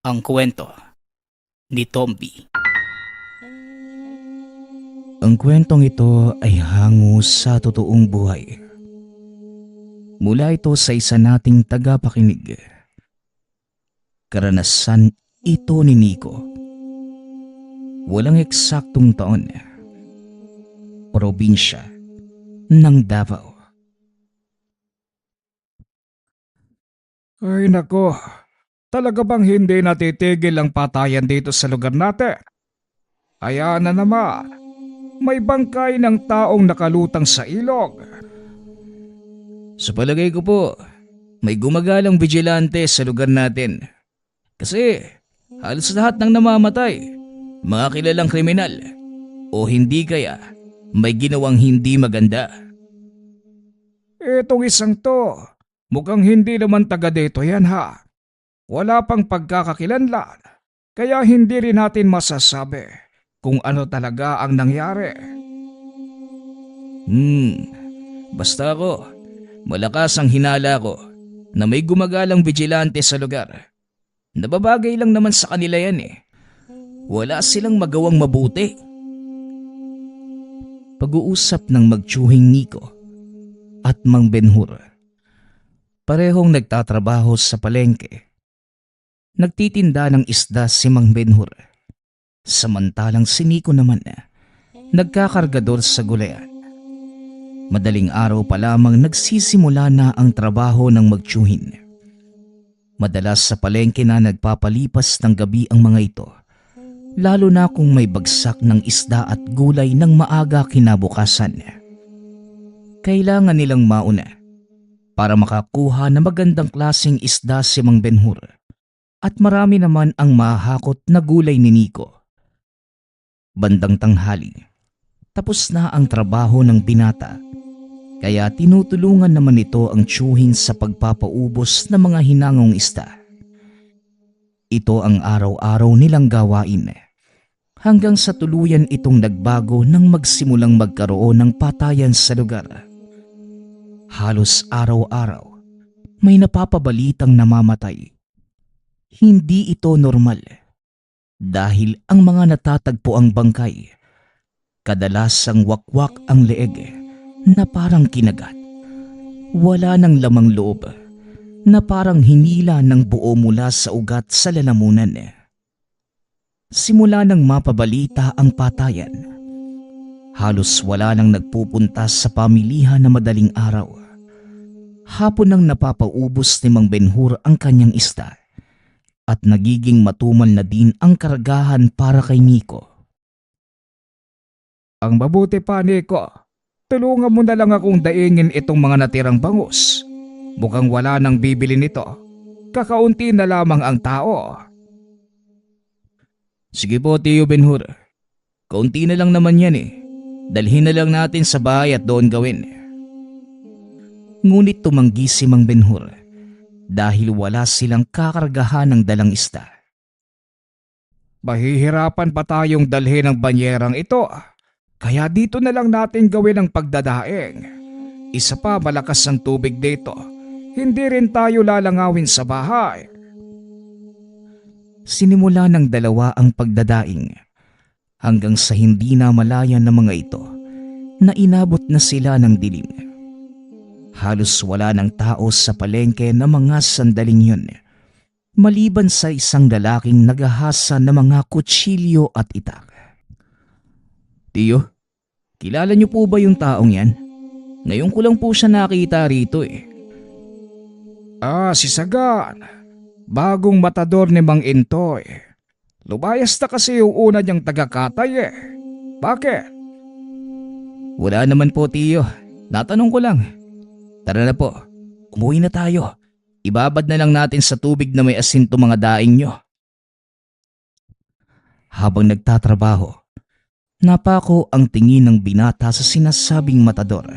Ang kwento ni Tomby. Ang kwentong ito ay hango sa totoong buhay. Mula ito sa isa nating tagapakinig. Karanasan ito ni Nico. Walang eksaktong taon. Probinsya ng Davao. Ay nako, talaga bang hindi natitigil ang patayan dito sa lugar natin? Kaya na naman, may bangkay ng taong nakalutang sa ilog. Sa palagay ko po, may gumagalang vigilante sa lugar natin. Kasi halos lahat ng namamatay, mga kilalang kriminal o hindi kaya may ginawang hindi maganda. Itong isang to, mukhang hindi naman taga dito yan ha. Wala pang pagkakakilanlan, kaya hindi rin natin masasabi kung ano talaga ang nangyari. Basta ako, malakas ang hinala ko na may gumagalang vigilante sa lugar. Nababagay lang naman sa kanila yan eh. Wala silang magawang mabuti. Pag-uusap ng magtsuhing Nico at Mang Benhur. Parehong nagtatrabaho sa palengke. Nagtitinda ng isda si Mang Benhur. Samantalang si Nico naman nagkakargador sa gulayan. Madaling araw pa lamang nagsisimula na ang trabaho ng magtsuhin. Madalas sa palengke na nagpapalipas ng gabi ang mga ito, lalo na kung may bagsak ng isda at gulay ng maaga kinabukasan. Kailangan nilang mauna para makakuha ng magandang klaseng isda si Mang Benhur at marami naman ang mahakot na gulay ni Nico. Bandang tanghali, tapos na ang trabaho ng binata. Kaya tinutulungan naman ito ang tsuhin sa pagpapaubos ng mga hinangong isda. Ito ang araw-araw nilang gawain. Hanggang sa tuluyan itong nagbago nang magsimulang magkaroon ng patayan sa lugar. Halos araw-araw, may napapabalitang namamatay. Hindi ito normal. Dahil ang mga natatagpo ang bangkay, kadalasang wakwak ang leeg na parang kinagat. Wala nang lamang loob na parang hinila ng buo mula sa ugat sa lalamunan. Simula nang mapabalita ang patayan, halos wala nang nagpupunta sa pamilihan na madaling araw. Hapon nang napapaubos ni Mang Benhur ang kanyang isda at nagiging matumal na din ang karagahan para kay Nico. Ang mabuti pa, Nico, tulungan mo na lang akong daingin itong mga natirang bangus. Mukhang wala nang bibili nito. Kakaunti na lamang ang tao. Sige po, Tio Benhur. Kaunti na lang naman yan eh. Dalhin na lang natin sa bahay at doon gawin. Ngunit tumanggi si Mang Benhur dahil wala silang kakargahan ng dalang isda. Mahihirapan pa tayong dalhin ang banyerang ito. Kaya dito na lang natin gawin ang pagdadaing. Isa pa, malakas ang tubig dito. Hindi rin tayo lalangawin sa bahay. Sinimula ng dalawa ang pagdadaing hanggang sa hindi na malaya ng mga ito na inabot na sila ng dilim. Halos wala ng tao sa palengke na mga sandaling yun, maliban sa isang lalaking naghahasa ng mga kutsilyo at itak. Tiyo, kilala niyo po ba yung taong yan? Ngayon ko lang po siya nakita rito eh. Si Sagan. Bagong matador ni Mang Intoy. Lumayas na kasi yung una niyang tagakatay eh. Bakit? Wala naman po, Tiyo. Natanong ko lang. Tara na po, umuwi na tayo. Ibabad na lang natin sa tubig na may asin to mga daing nyo. Habang nagtatrabaho, napako ang tingin ng binata sa sinasabing matador.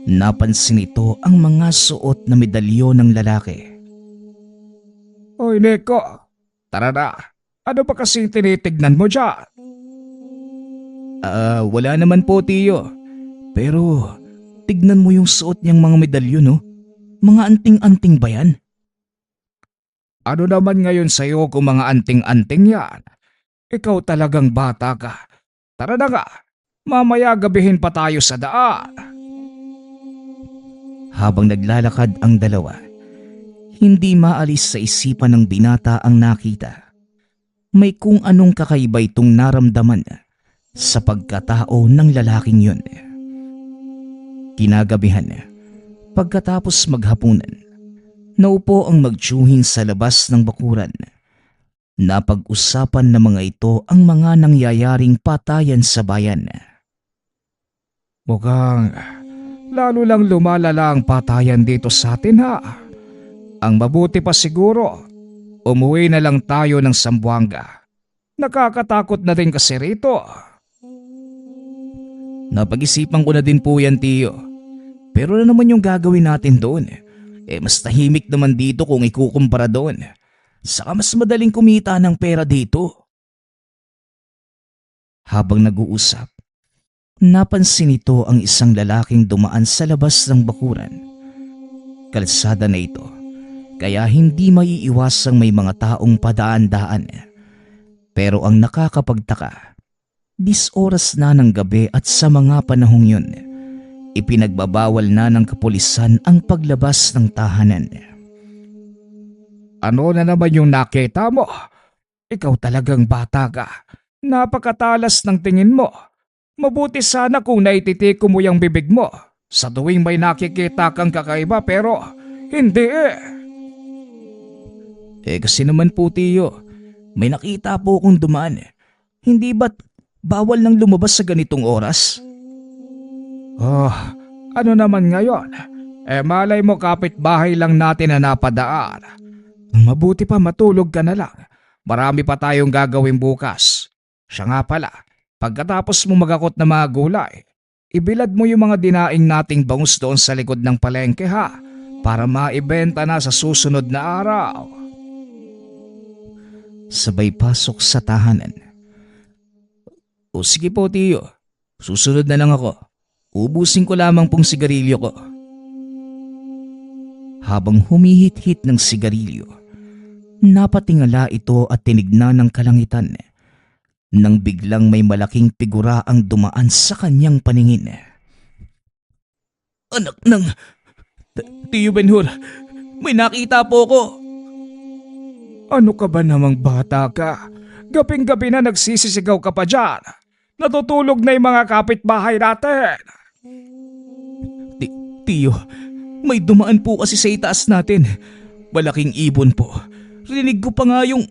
Napansin ito ang mga suot na medalyon ng lalaki. Oy, Nico, tara na. Ano pa kasing tinitignan mo dyan? Wala naman po, Tiyo. Pero tignan mo yung suot niyang mga medalyon, no? Mga anting-anting ba yan? Ano naman ngayon sa'yo kung mga anting-anting yan? Ikaw talagang bata ka. Tara na nga, mamaya gabihin pa tayo sa daan. Habang naglalakad ang dalawa, hindi maalis sa isipan ng binata ang nakita. May kung anong kakaiba itong naramdaman sa pagkatao ng lalaking yun. Kinagabihan, pagkatapos maghapunan, naupo ang magtsuhin sa labas ng bakuran. Napag-usapan ng mga ito ang mga nangyayaring patayan sa bayan. Mukhang lalo lang lumalala ang patayan dito sa atin ha. Ang mabuti pa siguro, umuwi na lang tayo ng Zamboanga. Nakakatakot na rin kasi rito. Napag-isipan ko na din po yan, Tiyo. Pero ano naman yung gagawin natin doon? Mas tahimik naman dito kung ikukumpara doon. Saka mas madaling kumita ng pera dito. Habang nag-uusap, napansin ito ang isang lalaking dumaan sa labas ng bakuran. Kalsada na ito, kaya hindi maiiwasang may mga taong padaan-daan. Pero ang nakakapagtaka, 10 oras na ng gabi at sa mga panahong yun, ipinagbabawal na ng kapulisan ang paglabas ng tahanan. Ano na naman yung nakita mo? Ikaw talagang bata ka. Napakatalas ng tingin mo. Mabuti sana kung naititiko mo yung bibig mo sa tuwing may nakikita kang kakaiba pero hindi eh. Kasi naman po, Tiyo, may nakita po akong dumaan. Hindi ba't bawal nang lumabas sa ganitong oras? Oh, ano naman ngayon? Malay mo kapitbahay lang natin na napadaan. Mabuti pa matulog ka na lang. Marami pa tayong gagawin bukas. Siya nga pala, pagkatapos mo magakot na mga gulay, ibilad mo yung mga dinaing nating bangus doon sa likod ng palengke ha, para maibenta na sa susunod na araw. Sabay pasok sa tahanan. O sige po, Tiyo. Susunod na lang ako. Ubusin ko lamang pong sigarilyo ko. Habang humihit-hit ng sigarilyo, napatingala ito at tinignan ng kalangitan nang biglang may malaking figura ang dumaan sa kanyang paningin. Anak ng... Tiyo Ben-Hur, may nakita po ko. Ano ka ba namang bata ka? Gabing-gabi na nagsisisigaw ka pa dyan. Natutulog na yung mga kapitbahay natin. Tiyo, may dumaan po kasi sa itaas natin. Malaking ibon po. Rinig ko pa nga yung...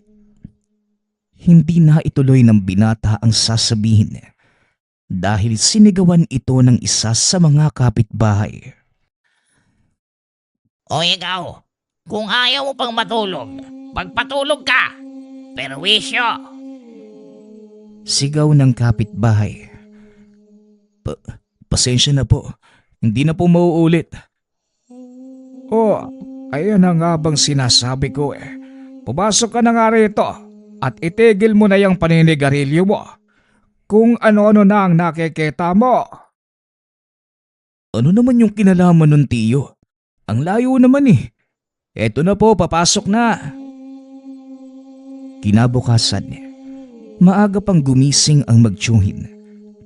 Hindi na ituloy ng binata ang sasabihin dahil sinigawan ito ng isa sa mga kapitbahay. O ikaw, kung ayaw mo pang matulog, magpatulog ka. Pero wisyo. Sigaw ng kapitbahay. Pasensya na po. Hindi na po mauulit. Oh, ayan na nga bang sinasabi ko eh. Pumasok ka na nga rito at itigil mo na yung paninigarilyo mo. Kung ano-ano na ang nakikita mo. Ano naman yung kinalaman nun, Tiyo? Ang layo naman eh. Eto na po, papasok na. Kinabukasan, maaga pang gumising ang magtsuhin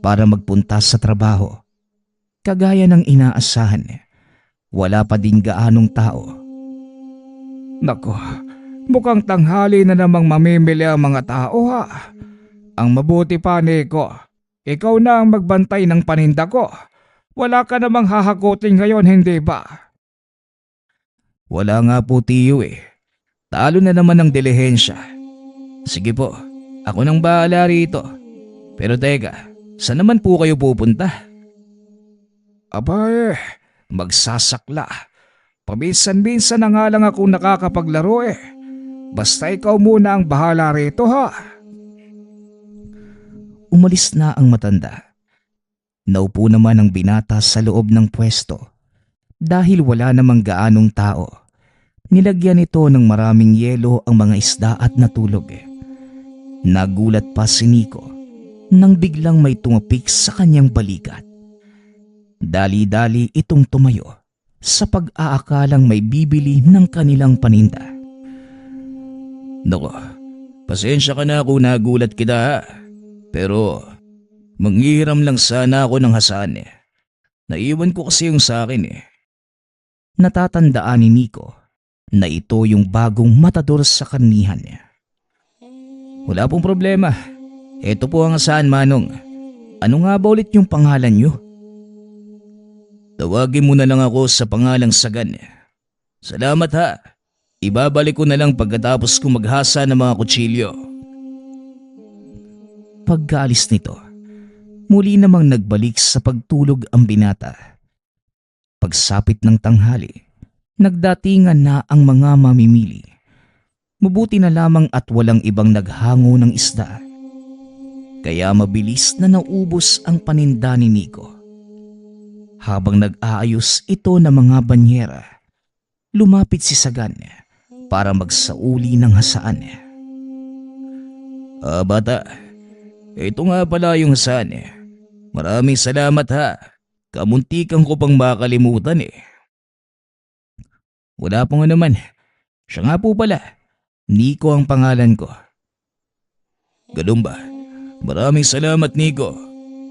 para magpunta sa trabaho. Kagaya ng inaasahan, wala pa din gaanong tao. Nako, mukhang tanghali na namang mamimili ang mga tao ha. Ang mabuti pa, Nico, ikaw na ang magbantay ng paninda ko. Wala ka namang hahakutin ngayon, hindi ba? Wala nga po, Tiyo eh. Talo na naman ang dilihensya. Sige po, ako nang bahala rito. Pero teka, saan naman po kayo pupunta? Abay, magsasakla. Paminsan-minsan na nga lang akong nakakapaglaro eh. Basta ikaw muna ang bahala rito ha. Umalis na ang matanda. Naupo naman ang binata sa loob ng pwesto. Dahil wala namang gaanong tao, nilagyan ito ng maraming yelo ang mga isda at natulog. Nagulat pa si Nico nang biglang may tumapik sa kanyang balikat. Dali-dali itong tumayo sa pag-aakalang may bibili ng kanilang paninda. Nako, pasensya ka na kung nagulat kita ha. Pero manghihiram lang sana ako ng hasaan eh. Naiwan ko kasi yung sa akin eh. Natatandaan ni Nico na ito yung bagong matador sa karnihan niya. Wala pong problema. Ito po ang hasaan, Manong. Ano nga ba ulit yung pangalan niyo? Tawagin mo na lang ako sa pangalang Sagan. Salamat ha. Ibabalik ko na lang pagkatapos ko maghasa ng mga kutsilyo. Pagkaalis nito, muli namang nagbalik sa pagtulog ang binata. Pagsapit ng tanghali, nagdatingan na ang mga mamimili. Mabuti na lamang at walang ibang naghango ng isda. Kaya mabilis na naubos ang paninda ni Nico. Habang nag-aayos ito ng mga banyera, lumapit si Sagan para magsauli ng hasaan. Bata, ito nga pala yung hasaan. Maraming salamat ha. Kamuntikan ko pang makalimutan eh. Wala po nga naman. Siya nga po pala. Nico ang pangalan ko. Ganun ba? Maraming salamat Nico.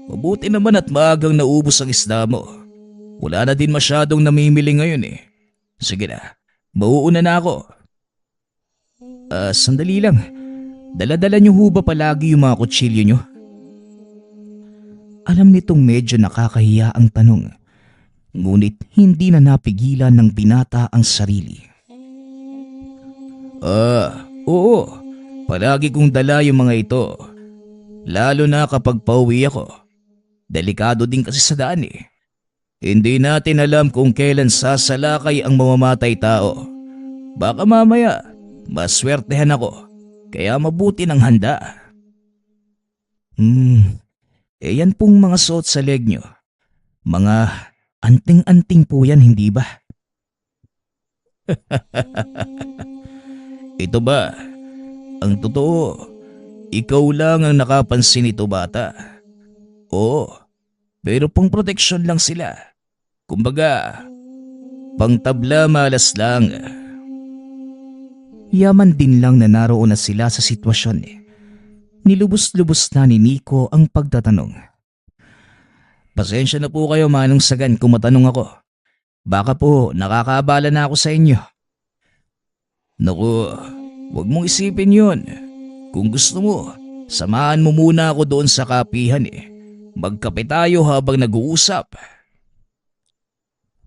Mabuti naman at maagang naubos ang isda mo. Wala na din masyadong namimili ngayon eh. Sige na, mauuna na ako. Sandali lang. Dala-dala niyo ho ba palagi yung mga kutsilyo niyo? Alam nitong medyo nakakahiya ang tanong. Ngunit hindi na napigilan ng binata ang sarili. Oo. Palagi kong dala yung mga ito. Lalo na kapag pauwi ako. Delikado din kasi sa daan eh. Hindi natin alam kung kailan sasalakay ang mamamatay tao. Baka mamaya, maswertehan ako. Kaya mabuti ng handa. Yan pong mga suot sa leg nyo. Mga anting-anting po yan, hindi ba? Ito ba? Ang totoo, ikaw lang ang nakapansin nito bata. Oo, pero pang proteksyon lang sila. Kumbaga, pangtabla malas lang. Yaman din lang na naroon na sila sa sitwasyon eh. Nilubos-lubos na ni Nico ang pagtatanong. Pasensya na po kayo Manong Sagan kung matanong ako. Baka po nakakaabala na ako sa inyo. Naku, huwag mong isipin yun. Kung gusto mo, samahan mo muna ako doon sa kapihan eh. Magkape tayo habang nag-uusap.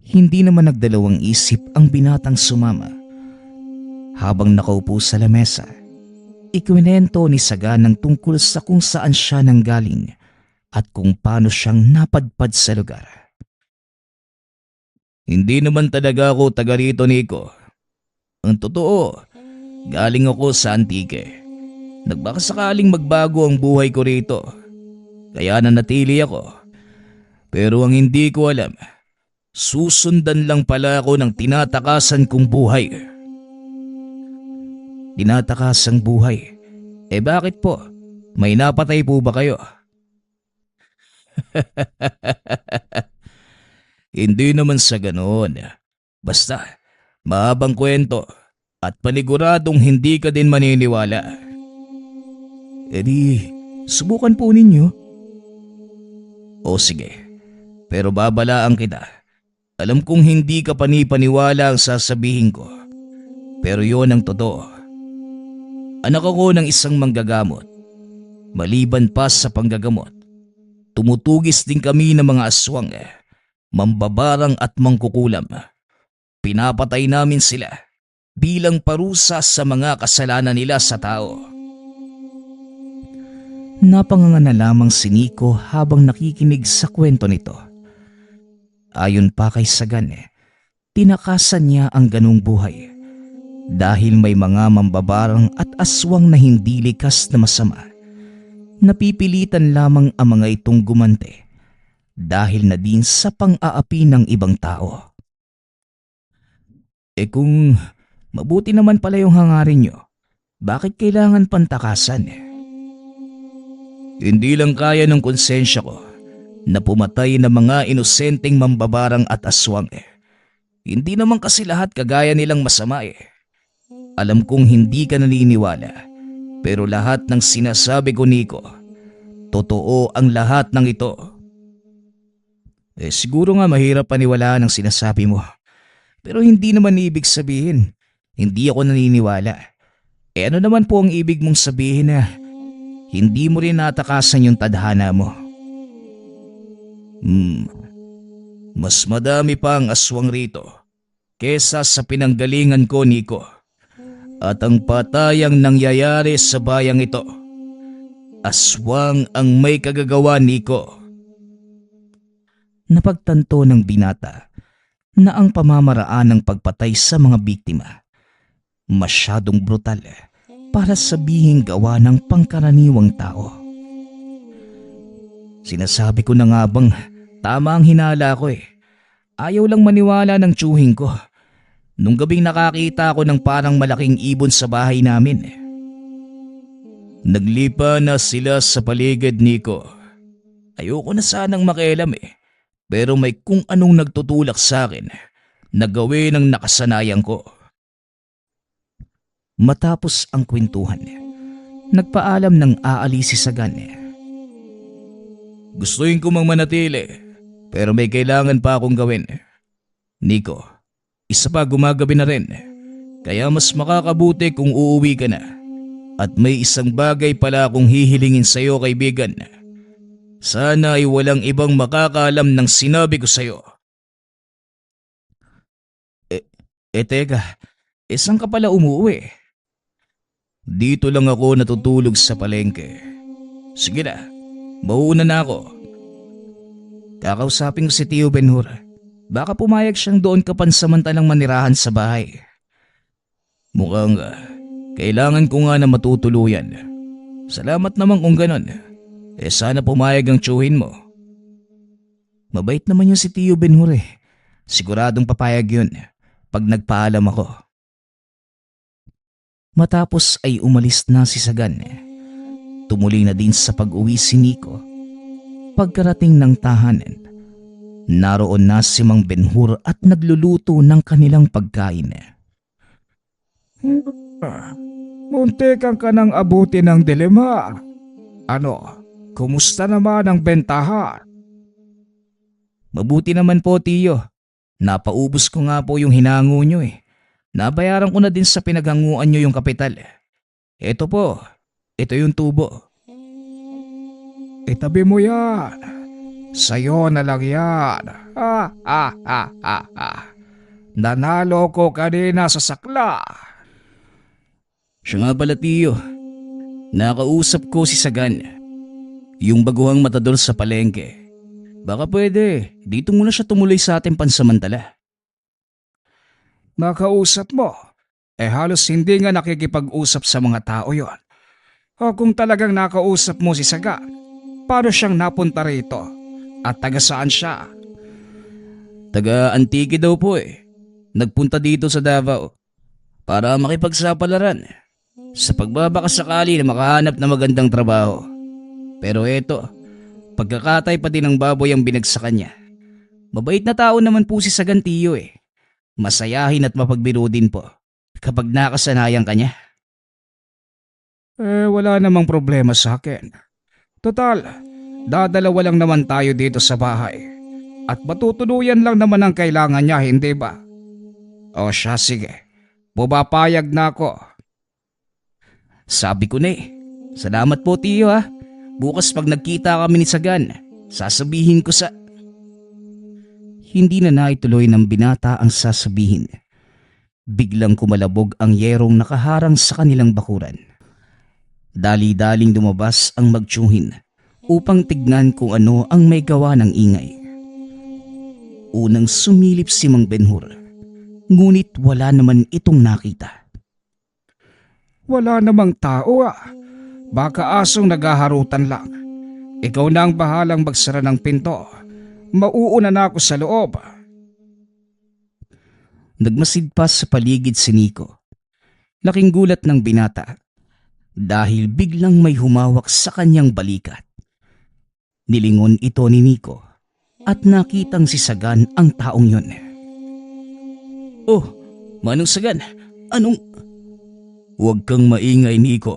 Hindi naman nagdalawang isip ang binatang sumama. Habang nakaupo sa lamesa, ikwinento ni Sagan ng tungkol sa kung saan siya nanggaling at kung paano siyang napadpad sa lugar. Hindi naman talaga ako taga rito, Nico. Ang totoo, galing ako sa Antique. Nagbakasakaling magbago ang buhay ko rito. Kaya nanatili ako. Pero ang hindi ko alam, susundan lang pala ako ng tinatakasan kong buhay. Tinatakasang buhay? Bakit po? May napatay po ba kayo? Hindi naman sa ganoon. Basta, mahabang kwento at paniguradong hindi ka din maniniwala. Subukan po ninyo. O sige, pero babalaan kita. Alam kong hindi ka panipaniwala ang sasabihin ko. Pero yon ang totoo. Anak ako ng isang manggagamot. Maliban pa sa panggagamot, tumutugis din kami ng mga aswang, mambabarang at mangkukulam. Pinapatay namin sila bilang parusa sa mga kasalanan nila sa tao. Napanganga na lamang si Nico habang nakikinig sa kwento nito. Ayon pa kay Sagan, tinakasan niya ang ganung buhay. Dahil may mga mambabarang at aswang na hindi likas na masama, napipilitan lamang ang mga itong gumante dahil na din sa pang-aapi ng ibang tao. Kung mabuti naman pala yung hangarin nyo, bakit kailangan pantakasan? Hindi lang kaya ng konsensya ko na pumatay ng mga inosenteng mambabarang at aswang. Hindi naman kasi lahat kagaya nilang masama . Alam kong hindi ka naniniwala, pero lahat ng sinasabi ko, Nico, totoo ang lahat ng ito. Siguro nga mahirap paniwalaan ang sinasabi mo. Pero hindi naman ibig sabihin, hindi ako naniniwala. Ano naman po ang ibig mong sabihin na hindi mo rin natakasan yung tadhana mo? Mas madami pa ang aswang rito kesa sa pinanggalingan ko, Nico. At ang patayang nangyayari sa bayang ito, aswang ang may kagagawa, Nico. Napagtanto ng binata na ang pamamaraan ng pagpatay sa mga biktima masyadong brutal para sabihing gawa ng pangkaraniwang tao. Sinasabi ko na nga bang tama ang hinala ko eh. Ayaw lang maniwala ng tiyuhin ko. Nung gabing nakakita ako ng parang malaking ibon sa bahay namin. Naglipa na sila sa paligid, Nico. Ayoko na sanang makialam eh. Pero may kung anong nagtutulak sa akin na gawin ang nakasanayan ko. Matapos ang kwentuhan, nagpaalam ng aalis si Sagan. Gustuin ko mang manatili, pero may kailangan pa akong gawin. Nico, isa pa gumagabi na rin, kaya mas makakabuti kung uuwi ka na. At may isang bagay pala akong hihilingin sa'yo, kaibigan. Sana ay walang ibang makakaalam ng sinabi ko sa'yo. Teka, saan ka pala umuwi? Dito lang ako natutulog sa palengke. Sige na, mauna na ako. Kakausapin ko si Tio Benhur. Baka pumayag siyang doon ka pansamantalang manirahan sa bahay. Mukhang kailangan ko nga na matutuluyan. Salamat naman kung ganon. Sana pumayag ang tiyuhin mo. Mabait naman yung si Tio Benhur eh. Siguradong papayag yun pag nagpaalam ako. Matapos ay umalis na si Sagan. Tumuloy na din sa pag-uwi si Nico. Pagkarating ng tahanan, naroon na si Mang Benhur at nagluluto ng kanilang pagkain. Muntikan ka nang abuti ng dilema. Ano? Kumusta naman ang bentahan? Mabuti naman po, Tiyo. Napaubos ko nga po yung hinango nyo eh. Nabayaran ko na din sa pinaghanguan nyo yung kapital. Ito po, ito yung tubo. Itabi mo yan. Sa'yo na lang yan. Nanalo ko kanina sa sakla. Siya nga pala, Tiyo. Nakausap ko si Sagan. Yung baguhang matador sa palengke. Baka pwede, dito muna siya tumuloy sa ating pansamantala. Nakausap mo? Halos hindi nga nakikipag-usap sa mga tao yon. O kung talagang nakausap mo si Saga, paano siyang napunta rito? At taga saan siya? Taga Antique daw po eh. Nagpunta dito sa Davao para makipagsapalaran sa pagbabakasakali na makahanap na magandang trabaho. Pero eto, pagkakatay pa din ng baboy ang binagsakan niya. Mabait na tao naman po si Sagan, Tiyo eh. Masayahin at mapagbiro din po kapag nakasanayan ka niya. Wala namang problema sa akin. Total, dadalawa lang naman tayo dito sa bahay. At matutuluyan lang naman ang kailangan niya, hindi ba? O siya, sige. Pumapayag na ako. Sabi ko na eh. Salamat po, Tiyo ha. Bukas pag nagkita kami ni Sagan, sasabihin ko sa... Hindi na naituloy ng binata ang sasabihin. Biglang kumalabog ang yerong nakaharang sa kanilang bakuran. Dali-daling lumabas ang magtiyuhin upang tignan kung ano ang may gawa ng ingay. Unang sumilip si Mang Benhur, ngunit wala naman itong nakita. Wala namang tao Baka asong naghaharutan lang. Ikaw na ang bahalang magsara ng pinto. Mauuna na ako sa loob. Nagmasid pa sa paligid si Nico. Laking gulat ng binata dahil biglang may humawak sa kanyang balikat. Nilingon ito ni Nico at nakitang si Sagan ang taong yun. Oh, Manong Sagan, Huwag kang maingay, Nico.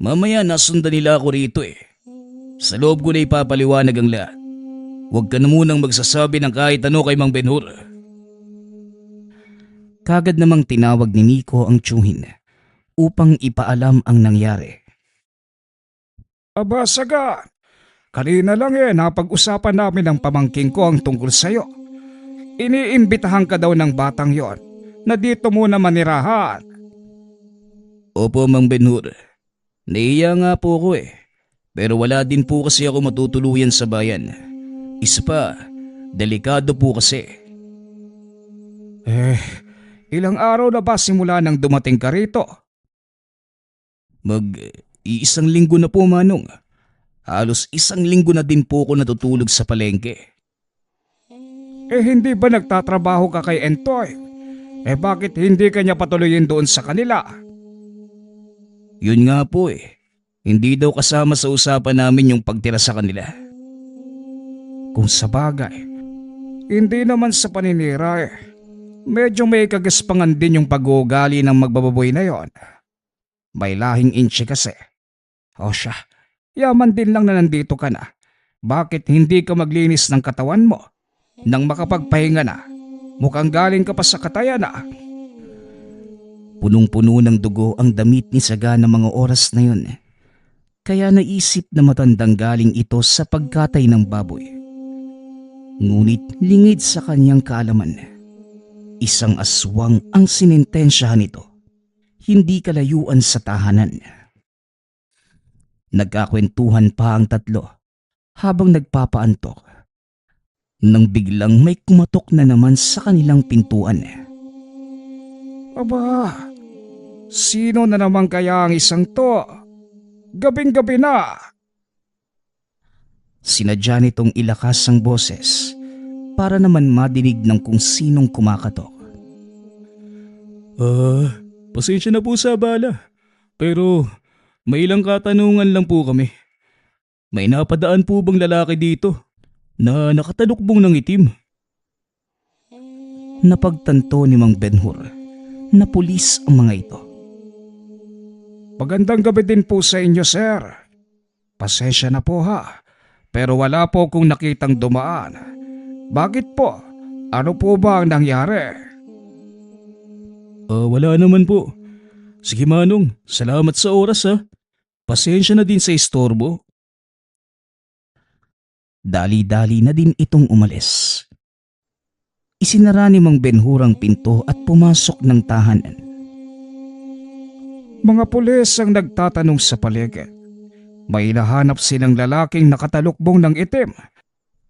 Mamaya nasundan nila ako rito eh. Sa loob ko na ipapaliwanag ang lahat. Huwag ka na munang magsasabi ng kahit ano kay Mang Benhur. Kagad namang tinawag ni Nico ang tiyuhin upang ipaalam ang nangyari. Aba, Sagan. Kanina lang napag-usapan namin ng pamangking ko ang tungkol sa'yo. Iniimbitahan ka daw ng batang yon na dito muna manirahan. Opo, Mang Benhur. Naiya nga po ako eh. Pero wala din po kasi ako matutuluyan sa bayan. Isa pa, delikado po kasi. Ilang araw na ba simula nang dumating ka rito? Iisang linggo na po, Manong. Halos isang linggo na din po ako natutulog sa palengke. Hindi ba nagtatrabaho ka kay Entoy? Bakit hindi ka niya patuloyin doon sa kanila? Yun nga po eh. Hindi daw kasama sa usapan namin yung pagtira sa kanila. Kung sa bagay, hindi naman sa paninira Medyo may kagaspangan din yung pag-uugali ng magbababoy na yon. May lahing inche kasi. O siya, yaman din lang na nandito ka na. Bakit hindi ka maglinis ng katawan mo? Nang makapagpahinga na, mukhang galing ka pa sa katayan na. Punong-puno ng dugo ang damit ni Sagan ng mga oras na yun. Kaya naisip na matandang galing ito sa pagkatay ng baboy. Ngunit lingid sa kanyang kaalaman, isang aswang ang sinintensyahan nito, hindi kalayuan sa tahanan. Nagkakwentuhan pa ang tatlo habang nagpapaantok, nang biglang may kumatok na naman sa kanilang pintuan. Aba, sino na naman kaya ang isang to? Gabing-gabi na. Sinadya nitong ilakas ang boses para naman madinig ng kung sinong kumakatok. Pasensya na po sa abala. Pero may ilang katanungan lang po kami. May napadaan po bang lalaki dito na nakatalukbong ng itim? Napagtanto ni Mang Benhur na pulis ang mga ito. Magandang gabi din po sa inyo, sir. Pasensya na po ha, pero wala po kong nakitang dumaan. Bakit po? Ano po ba ang nangyari? Wala naman po. Sige Manong, salamat sa oras ha. Pasensya na din sa istorbo. Dali-dali na din itong umalis. Isinara ni Mang Benhur ang pinto at pumasok ng tahanan. Mga pulis ang nagtatanong sa paligid. May nahanap silang lalaking nakatalukbong ng itim.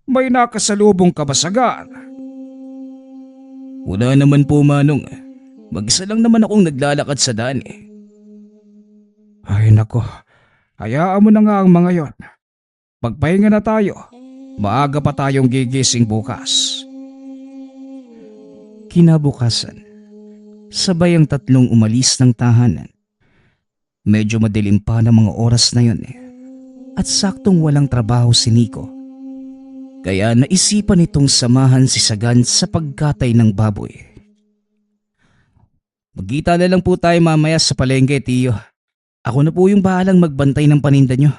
May nakasalubong kabasagan. Wala naman po Manong. Mag-isa lang naman akong naglalakad sa daan eh. Ay nako, hayaan mo na nga ang mga yon. Pagpahinga na tayo. Maaga pa tayong gigising bukas. Kinabukasan, sabay ang tatlong umalis ng tahanan. Medyo madilim pa ng mga oras na yun at saktong walang trabaho si Nico. Kaya naisipan nitong samahan si Sagan sa pagkatay ng baboy. Magkita na lang po tayo mamaya sa palengke, Tiyo. Ako na po yung bahalang magbantay ng paninda nyo.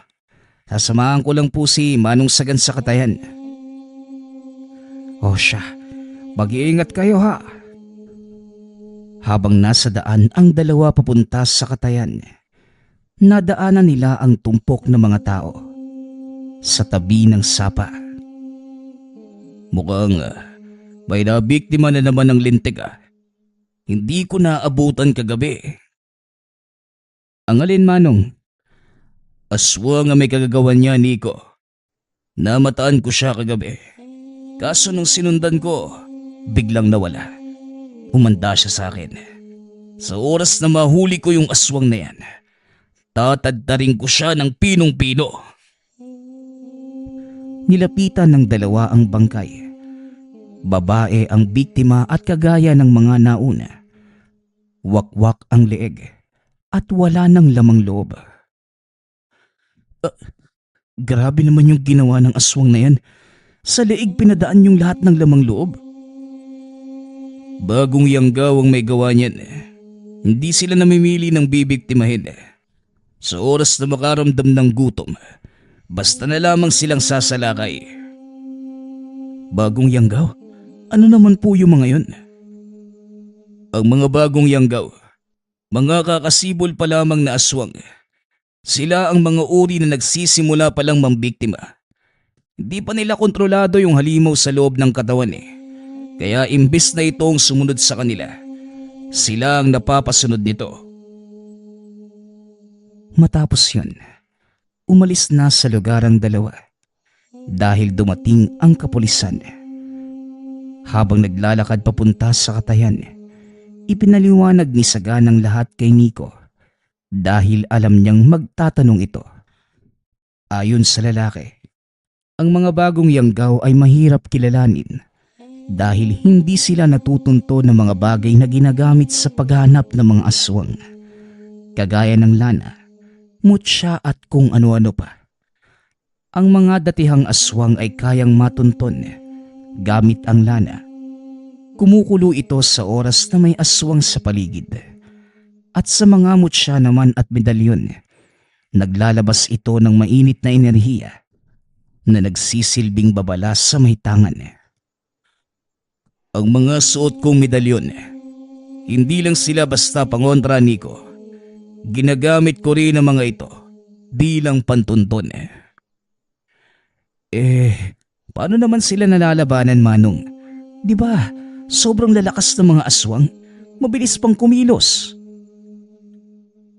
Sasamahan ko lang po si Manong Sagan sa katayan. O siya, mag-iingat kayo ha. Habang nasa daan ang dalawa papunta sa katayan, nadaanan nila ang tumpok ng mga tao sa tabi ng sapa. Mukhang may nabiktima na naman ng lintik ah. Hindi ko naabutan kagabi. Ang alin Manong? Aswang ang may kagagawan niya, Nico. Namataan ko siya kagabi. Kaso nung sinundan ko, biglang nawala. Humanda siya sa akin. Sa oras na mahuli ko yung aswang na yan, tatadtarin ko siya ng pinong-pino. Nilapitan ng dalawa ang bangkay. Babae ang biktima at kagaya ng mga nauna. Wakwak ang leeg at wala ng lamang loob. Grabe naman yung ginawa ng aswang na yan. Sa leeg pinadaan yung lahat ng lamang loob. Bagong yanggaw ang may gawa niyan. Hindi sila namimili ng bibiktimahin. Sa oras na makaramdam ng gutom, basta na lamang silang sasalakay. Bagong Yanggaw? Ano naman po yung mga yun? Ang mga bagong Yanggaw, mga kakasibol pa lamang na aswang. Sila ang mga uri na nagsisimula pa lang mambiktima. Hindi pa nila kontrolado yung halimaw sa loob ng katawan Kaya imbis na itong sumunod sa kanila, sila ang napapasunod nito. Matapos yun, umalis na sa lugar ang dalawa dahil dumating ang kapulisan. Habang naglalakad papunta sa katayan, ipinaliwanag ni Sagan ang lahat kay Nico dahil alam niyang magtatanong ito. Ayon sa lalaki, ang mga bagong Yanggaw ay mahirap kilalanin dahil hindi sila natutunto ng mga bagay na ginagamit sa paghahanap ng mga aswang, kagaya ng lana, mutya at kung ano-ano pa. Ang mga datihang aswang ay kayang matunton gamit ang lana. Kumukulo ito sa oras na may aswang sa paligid. At sa mga mutya naman at medalyon, naglalabas ito ng mainit na enerhiya na nagsisilbing babala sa may tangan. Ang mga suot kong medalyon, hindi lang sila basta pangontra, Nico. Ginagamit ko rin ang mga ito bilang pantunton. Paano naman sila nalalabanan, Manong? Di ba, sobrang lalakas ng mga aswang, mabilis pang kumilos.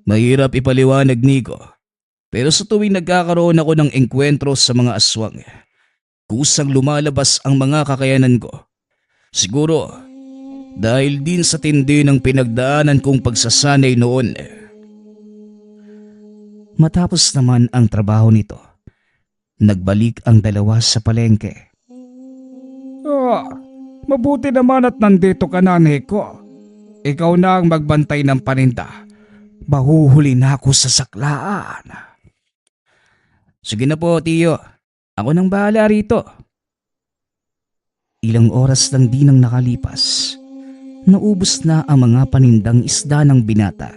Mahirap ipaliwanag, Nico. Pero sa tuwing nagkakaroon ako ng engkwentro sa mga aswang, kusang lumalabas ang mga kakayanan ko. Siguro, dahil din sa tindi ng pinagdaanan kong pagsasanay noon. Matapos naman ang trabaho nito, nagbalik ang dalawa sa palengke. Mabuti naman at nandito ka na, Nico. Ikaw na ang magbantay ng paninda. Mahuhuli na ako sa saklaan. Sige na po, Tiyo. Ako nang bahala rito. Ilang oras lang din ang nakalipas. Naubos na ang mga panindang isda ng binata.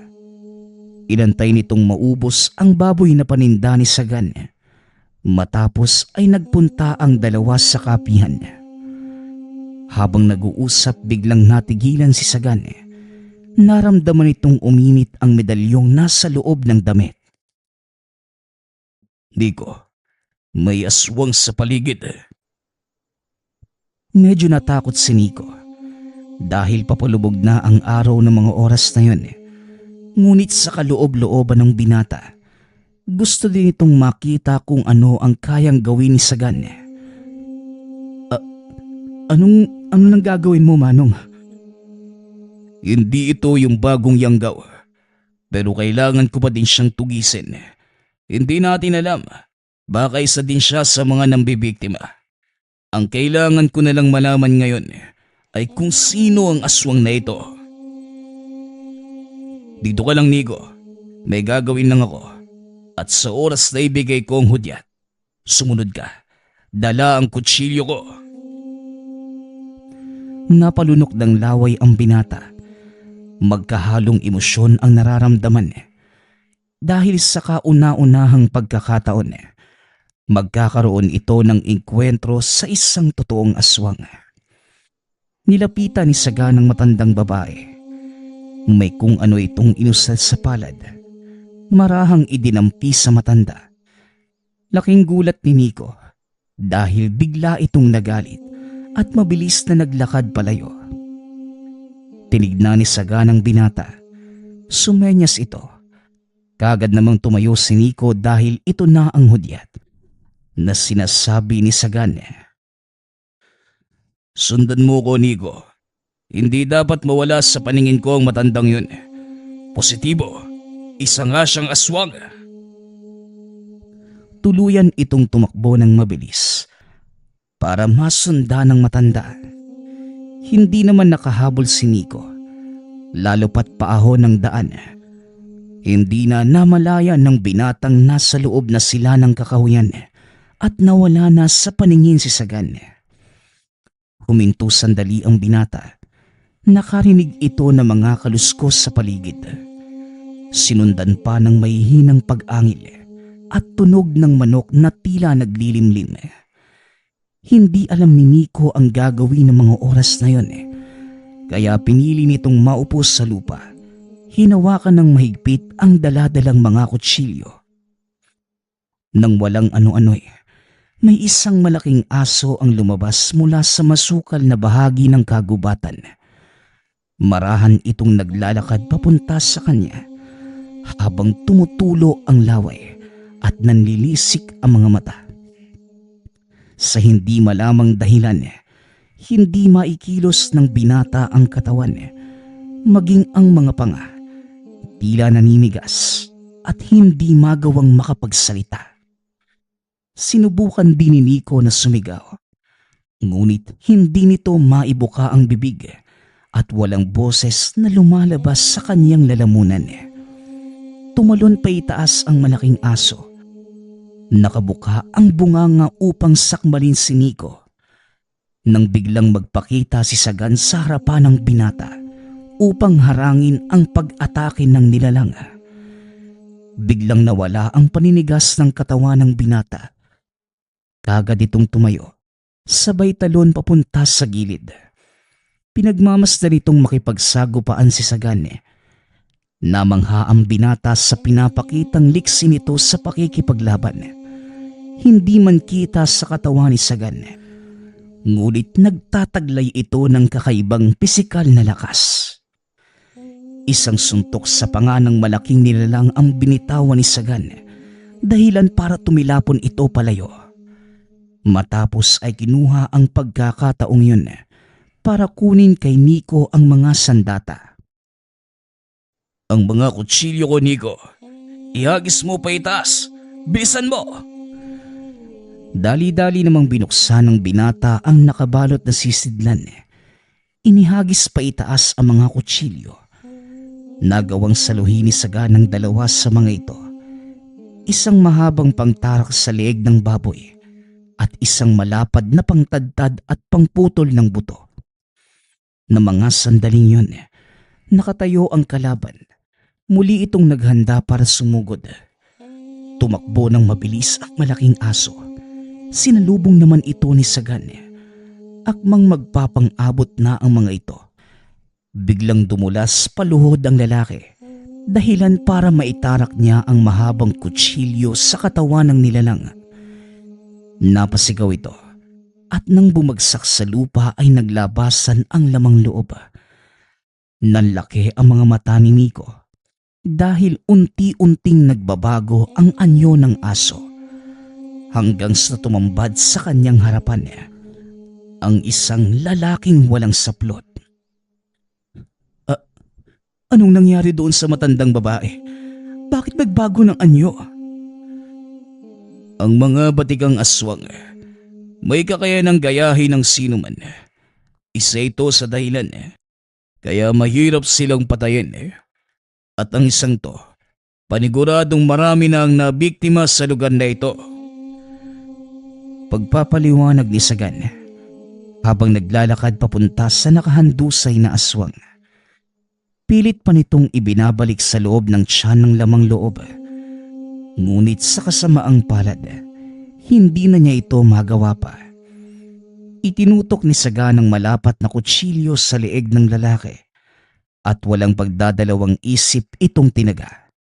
Inantay nitong maubos ang baboy na paninda ni Sagan. Matapos ay nagpunta ang dalawa sa kapihan. Habang nag-uusap, biglang natigilan si Sagan. Naramdaman nitong uminit ang medalyong nasa loob ng damit. Nico, may aswang sa paligid. Medyo natakot si Nico dahil papalubog na ang araw ng mga oras na yun. Ngunit sa kaloob-looban ng binata, gusto din itong makita kung ano ang kayang gawin ni Sagan. Ano nang gagawin mo, Manong? Hindi ito yung bagong Yanggaw, pero kailangan ko pa din siyang tugisin. Hindi natin alam, baka isa din siya sa mga nambibiktima. Ang kailangan ko na lang malaman ngayon ay kung sino ang aswang na ito. Dito ka lang, Nico. May gagawin lang ako. At sa oras na ibigay ko ang hudyat, sumunod ka. Dala ang kutsilyo ko. Napalunok ng laway ang binata. Magkahalong emosyon ang nararamdaman. Dahil sa kauna-unahang pagkakataon, magkakaroon ito ng engkwentro sa isang totoong aswang. Nilapitan ni Sagan ng matandang babae. May kung ano itong inusal sa palad. Marahang idinampi sa matanda. Laking gulat ni Nico dahil bigla itong nagalit at mabilis na naglakad palayo. Tinignan ni Sagan ang binata. Sumenyas ito. Kagad namang tumayo si Nico dahil ito na ang hudyat na sinasabi ni Sagan. Sundan mo ko, Nico. Hindi dapat mawala sa paningin ko ang matandang yun. Positibo, isa nga siyang aswang. Tuluyan itong tumakbo ng mabilis para masundan ng matanda. Hindi naman nakahabol si Nico, lalo pat paahon ng daan. Hindi na namalayan ng binatang nasa loob na sila ng kakahuyan at nawala na sa paningin si Sagan. Huminto sandali ang binata nakarinig ito ng mga kaluskos sa paligid. Sinundan pa ng mahihinang pag-angil at tunog ng manok na tila naglilimlim. Hindi alam ni Nico ang gagawin ng mga oras na yon, kaya pinili nitong maupo sa lupa. Hinawakan ng mahigpit ang daladalang mga kutsilyo. Nang walang ano-ano, may isang malaking aso ang lumabas mula sa masukal na bahagi ng kagubatan. Marahan itong naglalakad papunta sa kanya habang tumutulo ang laway at nanlilisik ang mga mata. Sa hindi malamang dahilan, hindi maikilos ng binata ang katawan, maging ang mga panga, tila naninigas at hindi magawang makapagsalita. Sinubukan din ni Nico na sumigaw, ngunit hindi nito maibuka ang bibig at walang boses na lumalabas sa kanyang lalamunan. Tumalon pa itaas ang malaking aso. Nakabuka ang bunganga upang sakmalin si Nico. Nang biglang magpakita si Sagan sa harapan ng binata upang harangin ang pag-atake ng nilalang. Biglang nawala ang paninigas ng katawan ng binata. Kagad itong tumayo, sabay talon papunta sa gilid. Pinagmamasdan itong makipagsagupaan si Sagan. Namangha ang binata sa pinapakitang liksi nito sa pakikipaglaban. Hindi man kita sa katawan ni Sagan, ngunit nagtataglay ito ng kakaibang pisikal na lakas. Isang suntok sa panga ng malaking nilalang ang binitawan ni Sagan, dahilan para tumilapon ito palayo. Matapos ay kinuha ang pagkakataong yun para kunin kay Nico ang mga sandata. Ang mga kutsilyo ko, Nico. Ihagis mo pa itaas. Bilisan mo! Dali-dali namang binuksan ng binata ang nakabalot na sisidlan. Inihagis pa itaas ang mga kutsilyo. Nagawang saluhin ni Sagan ng dalawa sa mga ito. Isang mahabang pangtarak sa leeg ng baboy at isang malapad na pangtadtad at pangputol ng buto. Na mga sandaling yun, nakatayo ang kalaban. Muli itong naghanda para sumugod. Tumakbo ng mabilis ang malaking aso. Sinalubong naman ito ni Sagan. Akmang magpapang-abot na ang mga ito. Biglang dumulas paluhod ang lalaki, dahilan para maitarak niya ang mahabang kutsilyo sa katawan ng nilalang. Napasigaw ito, at nang bumagsak sa lupa ay naglabasan ang lamang loob. Nanlaki ang mga mata ni Nico dahil unti-unting nagbabago ang anyo ng aso hanggang sa tumambad sa kanyang harapan ang isang lalaking walang saplot. Anong nangyari doon sa matandang babae? Bakit nagbago ng anyo? Ang mga batikang aswang may kakayanang gayahin ng sinuman. Isa ito sa dahilan kaya mahirap silang patayin. At ang isang to, paniguradong marami na ang nabiktima sa lugar na ito. Pagpapaliwanag ni Sagan habang naglalakad papunta sa nakahandusay na aswang. Pilit pa nitong ibinabalik sa loob ng tiyan ng lamang loob. Ngunit sa kasamaang palad, hindi na niya ito magawa pa. Itinutok ni Sagan ng malapat na kutsilyo sa leeg ng lalaki at walang pagdadalawang isip itong tinaga.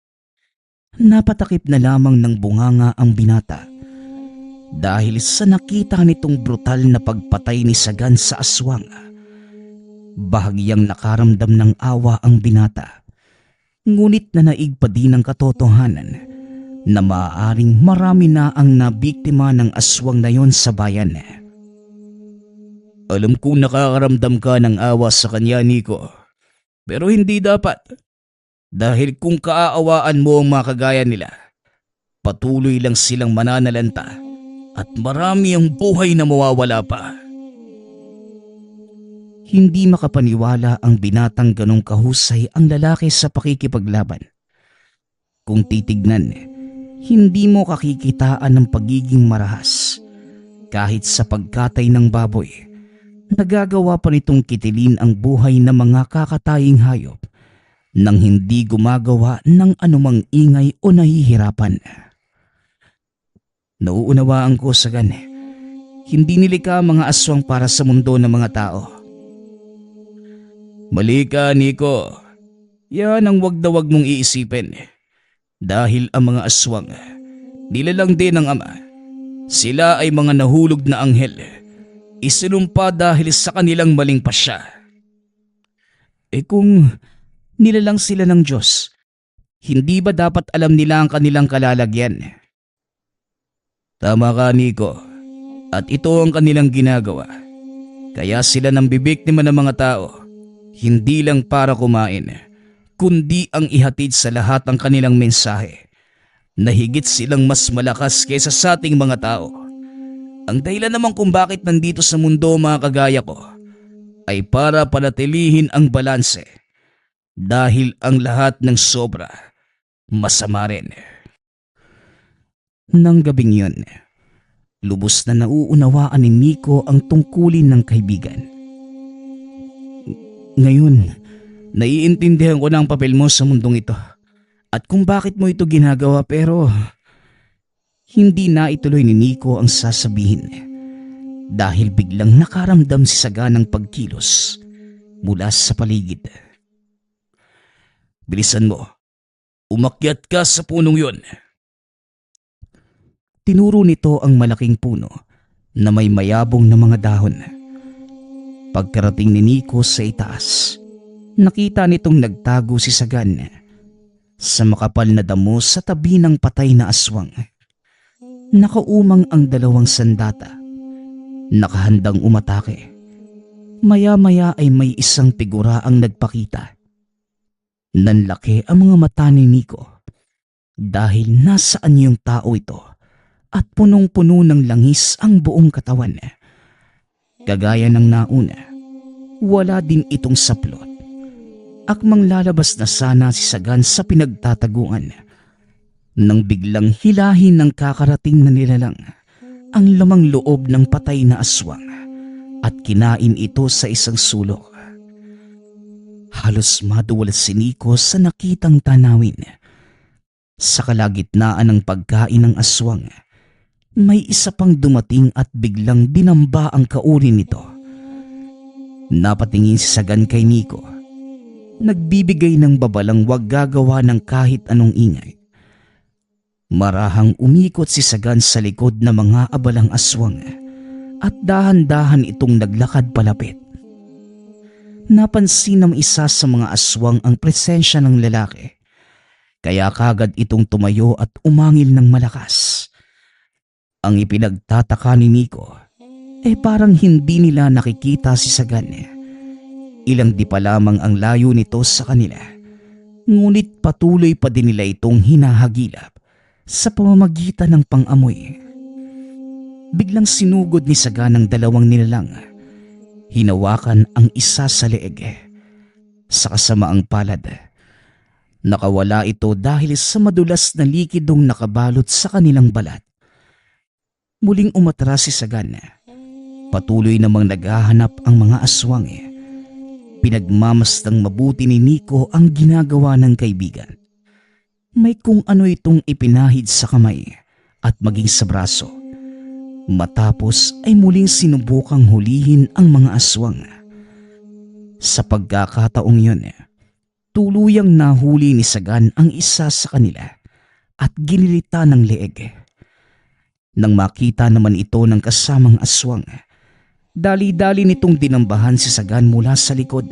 Napatakip na lamang ng bunganga ang binata dahil sa nakita nitong brutal na pagpatay ni Sagan sa aswang. Bahagyang nakaramdam ng awa ang binata, ngunit nanaig pa din ang katotohanan na maaaring marami na ang nabiktima ng aswang na yon sa bayan. Alam kong nakakaramdam ka ng awa sa kanya, Nico. Pero hindi dapat. Dahil kung kaaawaan mo ang mga kagaya nila, patuloy lang silang mananalanta at marami ang buhay na mawawala pa. Hindi makapaniwala ang binatang ganong kahusay ang lalaki sa pakikipaglaban. Kung titignan, hindi mo kakikitaan ng pagiging marahas kahit sa pagkatay ng baboy nagagawa pa nitong kitilin ang buhay ng mga kakataying hayop nang hindi gumagawa ng anumang ingay o nahihirapan. Nauunawaan ko, Sagan, hindi nilikha ang mga aswang para sa mundo ng mga tao. Mali ka, Nico. Yan ang wag na wag mong iisipin. Dahil ang mga aswang, nilalang din ng Ama. Sila ay mga nahulog na anghel. Isinumpa dahil sa kanilang maling pasya. Kung nilalang sila ng Diyos, hindi ba dapat alam nila ang kanilang kalalagyan? Tama ka, Nico. At ito ang kanilang ginagawa. Kaya sila nang bibiktima ng mga tao, hindi lang para kumain, kundi ang ihatid sa lahat ang kanilang mensahe na higit silang mas malakas kaysa sa ating mga tao. Ang dahilan naman kung bakit nandito sa mundo mga kagaya ko ay para panatilihin ang balanse dahil ang lahat ng sobra masama rin. Nang gabing yun, lubos na nauunawaan ni Nico ang tungkulin ng kaibigan. Ngayon, naiintindihan ko na ang papel mo sa mundong ito at kung bakit mo ito ginagawa, pero hindi na ituloy ni Nico ang sasabihin dahil biglang nakaramdam si Sagan ng pagkilos mula sa paligid. Bilisan mo. Umakyat ka sa punong yun. Tinuro nito ang malaking puno na may mayabong na mga dahon. Pagkarating ni Nico sa itaas, nakita nitong nagtago si Sagan sa makapal na damo sa tabi ng patay na aswang. Nakaumang ang dalawang sandata, nakahandang umatake. Maya-maya ay may isang figura ang nagpakita. Nanlaki ang mga mata ni Nico dahil nasaan yung tao ito at punong-puno ng langis ang buong katawan. Kagaya ng nauna, wala din itong saplot. Akmang lalabas na sana si Sagan sa pinagtataguan nang biglang hilahin ng kakarating na nilalang ang lamang loob ng patay na aswang at kinain ito sa isang sulok. Halos maduwal si Nico sa nakitang tanawin. Sa kalagitnaan ng pagkain ng aswang, may isa pang dumating at biglang dinamba ang kauri nito. Napatingin si Sagan kay Nico. Nagbibigay ng babalang wag gagawa ng kahit anong ingay. Marahang umikot si Sagan sa likod ng mga abalang aswang at dahan-dahan itong naglakad palapit. Napansin ng isa sa mga aswang ang presensya ng lalaki, kaya kagad itong tumayo at umangil ng malakas. Ang ipinagtataka ni Nico parang hindi nila nakikita si Sagan. Ilang di pa lamang ang layo nito sa kanila, ngunit patuloy pa din nila itong hinahagilap sa pamamagitan ng pang-amoy. Biglang sinugod ni Sagan ang dalawang nilalang. Hinawakan ang isa sa leeg. Sa kasamaang palad, nakawala ito dahil sa madulas na likidong nakabalot sa kanilang balat. Muling umatras si Sagan. Patuloy namang naghahanap ang mga aswang. Pinagmamastang mabuti ni Nico ang ginagawa ng kaibigan. May kung ano itong ipinahid sa kamay at maging sa braso. Matapos ay muling sinubukang hulihin ang mga aswang. Sa pagkakataong yun, tuluyang nahuli ni Sagan ang isa sa kanila at ginilita ng leeg. Nang makita naman ito ng kasamang aswang, dali-dali nitong dinambahan si Sagan mula sa likod.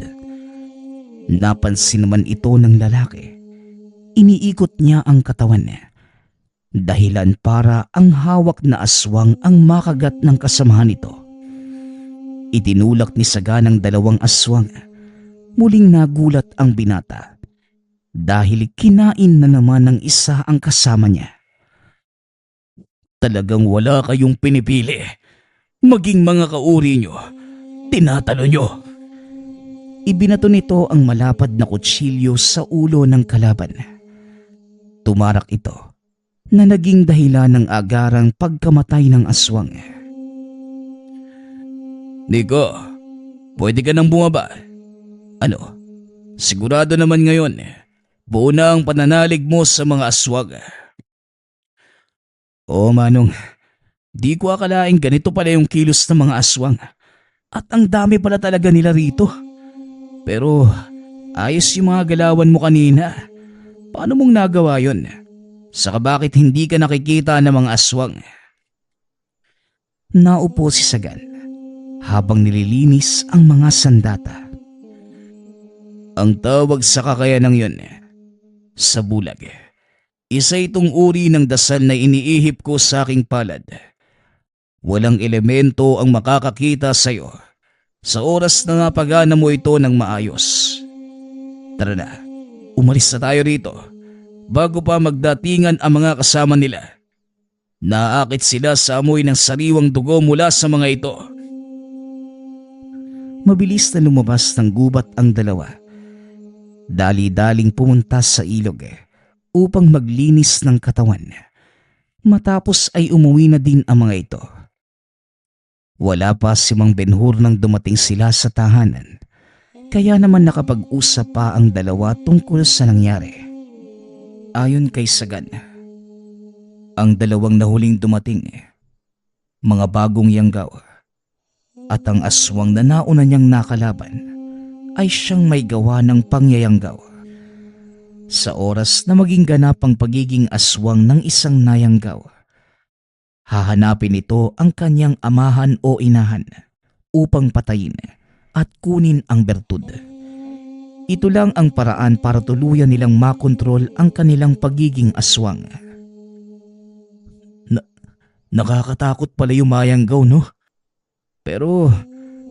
Napansin naman ito ng lalaki. Iniikot niya ang katawan niya. Dahilan para ang hawak na aswang ang makagat ng kasamahan nito. Itinulak ni Sagan ang dalawang aswang. Muling nagulat ang binata dahil kinain na naman ng isa ang kasama niya. Talagang wala kayong pinipili. Maging mga kauri nyo, tinatalo nyo. Ibinato nito ang malapad na kutsilyo sa ulo ng kalaban. Tumarak ito na naging dahilan ng agarang pagkamatay ng aswang. Nico, Pwede ka nang bumaba. Ano? Sigurado naman ngayon, buo na ang pananalig mo sa mga aswang. Oo, Manong. Di ko akalaing ganito pala yung kilos ng mga aswang. At ang dami pala talaga nila rito. Pero ayos yung mga galawan mo kanina. Paano mong nagawa yon? Saka bakit hindi ka nakikita ng mga aswang? Naupo si Sagan habang nililinis ang mga sandata. Ang tawag sa kakayanang yon, sa bulag. Isa itong uri ng dasal na iniihip ko sa aking palad. Walang elemento ang makakakita sa iyo sa oras na napagana mo ito ng maayos. Tara na, umalis na tayo rito bago pa magdatingan ang mga kasama nila. Naakit sila sa amoy ng sariwang dugo mula sa mga ito. Mabilis na lumabas ng gubat ang dalawa. Dali-daling pumunta sa ilog upang maglinis ng katawan. Matapos ay umuwi na din ang mga ito. Wala pa si Mang Benhur nang dumating sila sa tahanan. Kaya naman nakapag-usap pa ang dalawa tungkol sa nangyari. Ayon kay Sagan, ang dalawang nahuling dumating, mga bagong yanggaw, at ang aswang na nauna niyang nakalaban ay siyang may gawa ng pangyayanggaw. Sa oras na maging ganap ang pagiging aswang ng isang nayanggaw, hahanapin ito ang kanyang amahan o inahan upang patayin at kunin ang bertud. Ito lang ang paraan para tuluyan nilang makontrol ang kanilang pagiging aswang. Nakakatakot pala yung mayanggaw, no? Pero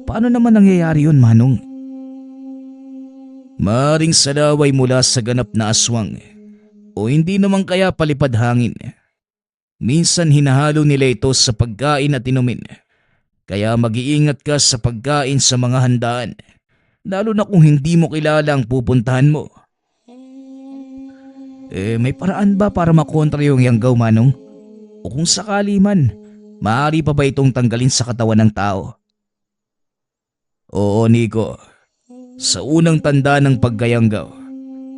paano naman nangyayari yun, Manong? Maaring salaway mula sa ganap na aswang o hindi naman kaya palipad hangin. Minsan hinahalo nila ito sa pagkain at inumin. Kaya mag-iingat ka sa pagkain sa mga handaan, lalo na kung hindi mo kilala ang pupuntahan mo. May paraan ba para makontra yung yanggaw, Manong? O kung sakali man, maaari pa ba itong tanggalin sa katawan ng tao? Oo, Nico. Sa unang tanda ng pagkayanggaw,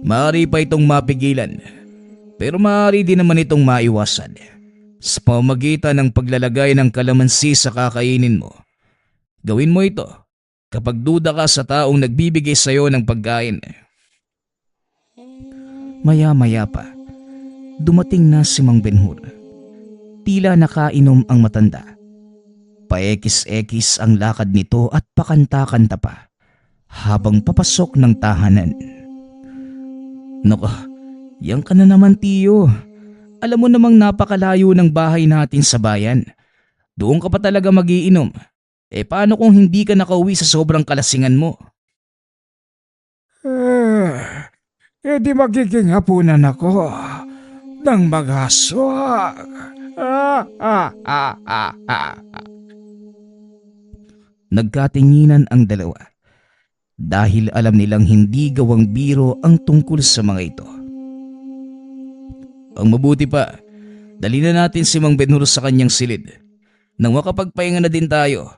maaari pa itong mapigilan. Pero maaari din naman itong maiwasan sa pamamagitan ng paglalagay ng kalamansi sa kakainin mo. Gawin mo ito kapag duda ka sa taong nagbibigay sa iyo ng pagkain. Maya-maya pa, dumating na si Mang Benhur. Tila nakainom ang matanda. Paekis-ekis ang lakad nito at pakanta-kanta pa habang papasok ng tahanan. Nako, yan ka na naman, tiyo. Alam mo namang napakalayo ng bahay natin sa bayan. Doon ka pa talaga magiinom. Paano kung hindi ka nakauwi sa sobrang kalasingan mo? Di magiging hapunan ako ng mag-aswang. Nagkatinginan ang dalawa dahil alam nilang hindi gawang biro ang tungkol sa mga ito. Ang mabuti pa, dali na natin si Mang Benhur sa kanyang silid. Nang makapagpahinga na din tayo.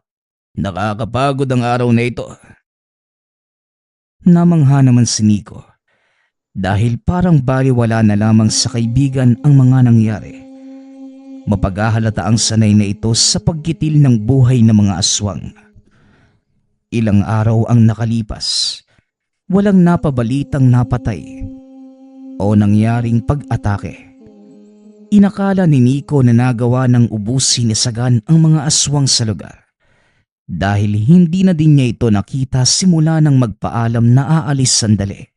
Nakakapagod ang araw na ito. Namangha naman si Nico dahil parang baliwala na lamang sa kaibigan ang mga nangyari. Mapaghahalata ang sanay na ito sa paggitil ng buhay ng mga aswang. Ilang araw ang nakalipas, walang napabalitang napatay o nangyaring pag-atake. Inakala ni Nico na nagawa ng ubusin ni Sagan ang mga aswang sa lugar dahil hindi na din niya ito nakita simula nang magpaalam na aalis sandali.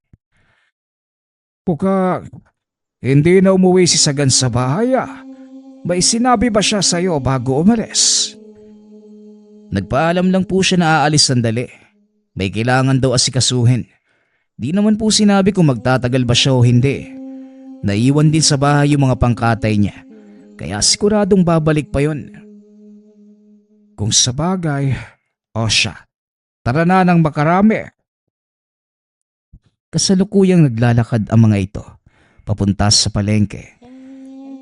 Puka, hindi na umuwi si Sagan sa bahay. May sinabi ba siya sa'yo bago umalis? Nagpaalam lang po siya na aalis sandali. May kailangan daw asikasuhin. Di naman po sinabi kung magtatagal ba siya o hindi. Naiwan din sa bahay yung mga pangkatay niya. Kaya siguradong babalik pa yon. Kung sa bagay, o siya, tara na ng makarami. Kasalukuyang naglalakad ang mga ito, papunta sa palengke.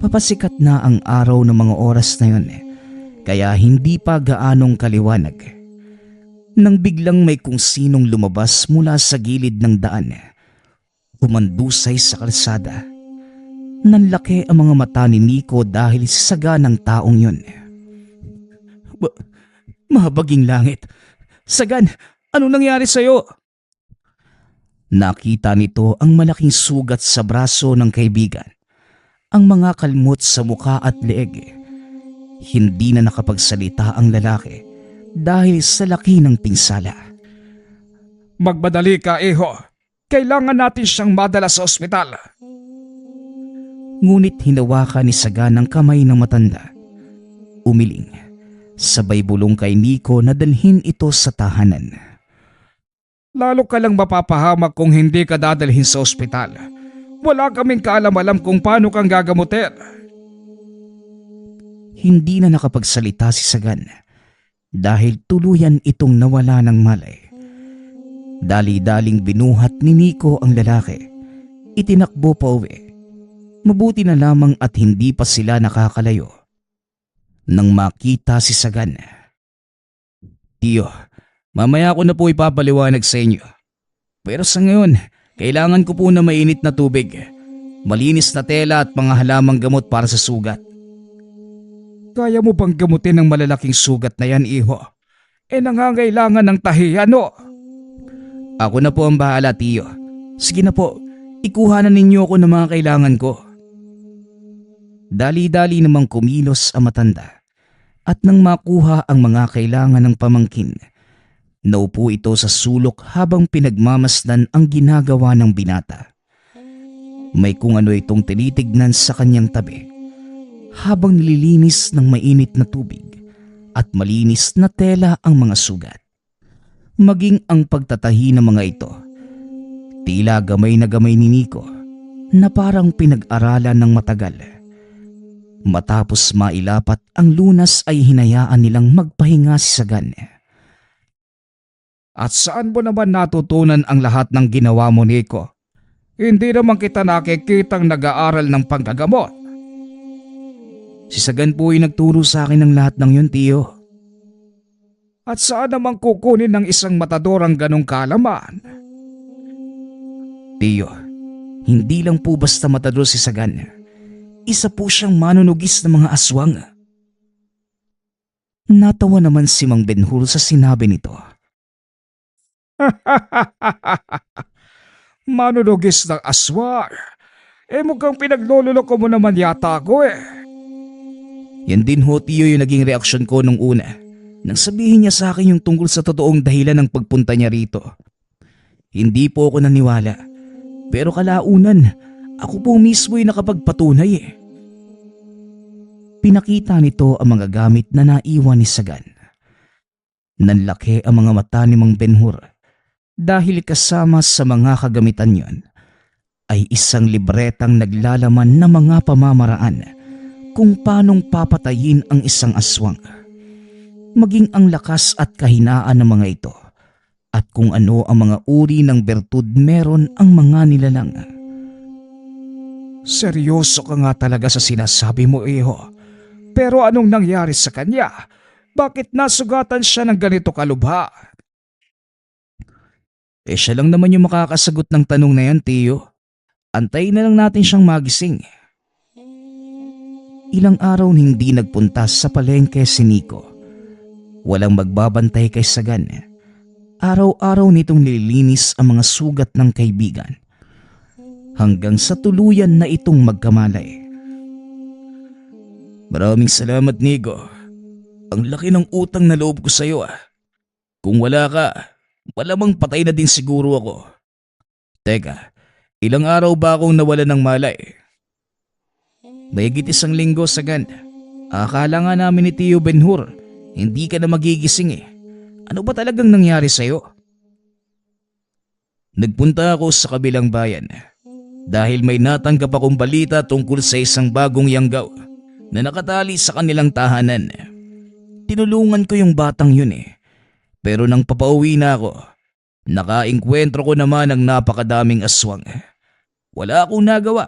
Papasikat na ang araw ng mga oras na yon, kaya hindi pa gaanong kaliwanag. nang biglang may kung sinong lumabas mula sa gilid ng daan. Umandusay sa kalsada. Nanlaki ang mga mata ni Nico dahil sa saga ng taong yun. Mahabaging langit! Sagan, anong nangyari sa'yo? Nakita nito ang malaking sugat sa braso ng kaibigan. Ang mga kalmot sa muka at leeg. Hindi na nakapagsalita ang lalaki dahil sa laki ng pinsala. Magmadali ka, Iho. Kailangan natin siyang madala sa ospital. Ngunit hinawakan ni Sagan ang kamay ng matanda. Umiling. Sabay bulong kay Nico na dalhin ito sa tahanan. Lalo ka lang mapapahamak kung hindi ka dadalhin sa ospital. Wala kaming kaalam-alam kung paano kang gagamutin. Hindi na nakapagsalita si Sagan dahil tuluyan itong nawala ng malay. Dali-daling binuhat ni Nico ang lalaki. Itinakbo pa uwi. Mabuti na lamang at hindi pa sila nakakalayo. Nang makita si Sagan. Tiyo, mamaya ko na po ipapaliwanag sa inyo. Pero sa ngayon, kailangan ko po na mainit na tubig, malinis na tela at mga halamang gamot para sa sugat. Kaya mo bang gamutin ang malalaking sugat na yan, Iho? Nangangailangan ng tahiyan, no? Ako na po ang bahala, Tiyo. Sige na po, ikuha na ninyo ako ng mga kailangan ko. Dali-dali namang kumilos ang matanda at nang makuha ang mga kailangan ng pamangkin, naupo ito sa sulok habang pinagmamasdan ang ginagawa ng binata. May kung ano itong tinitignan sa kanyang tabi habang nililinis ng mainit na tubig at malinis na tela ang mga sugat. Maging ang pagtatahi ng mga ito, tila gamay na gamay ni Nico na parang pinag-aralan ng matagal. Matapos mailapat ang lunas ay hinayaan nilang magpahinga si Sagan. At saan mo naman natutunan ang lahat ng ginawa mo, Nico? Hindi naman kita nakikitang nag-aaral ng panggagamot. Si Sagan po ay nagturo sa akin ng lahat ng yun, Tiyo. At saan naman kukunin ng isang matador ang ganong kaalaman? Tiyo, hindi lang po basta matador si Sagan. Isa po siyang manunugis ng mga aswang. Natawa naman si Mang Benhur sa sinabi nito. Manunugis ng aswang? Mukhang pinaglololoko mo naman yata ako eh. Yan din ho, Tiyo, yung naging reaksyon ko nung una. Nang sabihin niya sa akin yung tungkol sa totoong dahilan ng pagpunta niya rito. Hindi po ako naniwala. Pero kalaunan, ako po mismo ay nakapagpatunay eh. Pinakita nito ang mga gamit na naiwan ni Sagan. Nanlaki ang mga mata ni Mang Benhur dahil kasama sa mga kagamitan yon ay isang libretang naglalaman ng mga pamamaraan kung paanong papatayin ang isang aswang. Maging ang lakas at kahinaan ng mga ito at kung ano ang mga uri ng bertud meron ang mga nilalang. Seryoso ka nga talaga sa sinasabi mo, Iho. Pero anong nangyari sa kanya? Bakit nasugatan siya ng ganito kalubha? Siya lang naman yung makakasagot ng tanong na yan, Tiyo. Antayin na lang natin siyang magising. Ilang araw hindi nagpunta sa palengke si Nico. Walang magbabantay kay Sagan. Araw-araw nitong nililinis ang mga sugat ng kaibigan. Hanggang sa tuluyan na itong magkamalay. Maraming salamat, Nico. Ang laki ng utang na loob ko sa iyo ah. Kung wala ka, malamang patay na din siguro ako. Teka, ilang araw ba akong nawala ng malay? Mahigit 1 linggo, Sagan. Akala nga namin ni Tio Benhur, hindi ka na magigising eh. Ano ba talagang nangyari sa'yo? Nagpunta ako sa kabilang bayan dahil may natanggap akong balita tungkol sa isang bagong yanggaw na nakatali sa kanilang tahanan. Tinulungan ko yung batang yun eh. Pero nang papauwi na ako, nakaengkwentro ko naman ng napakadaming aswang. Wala akong nagawa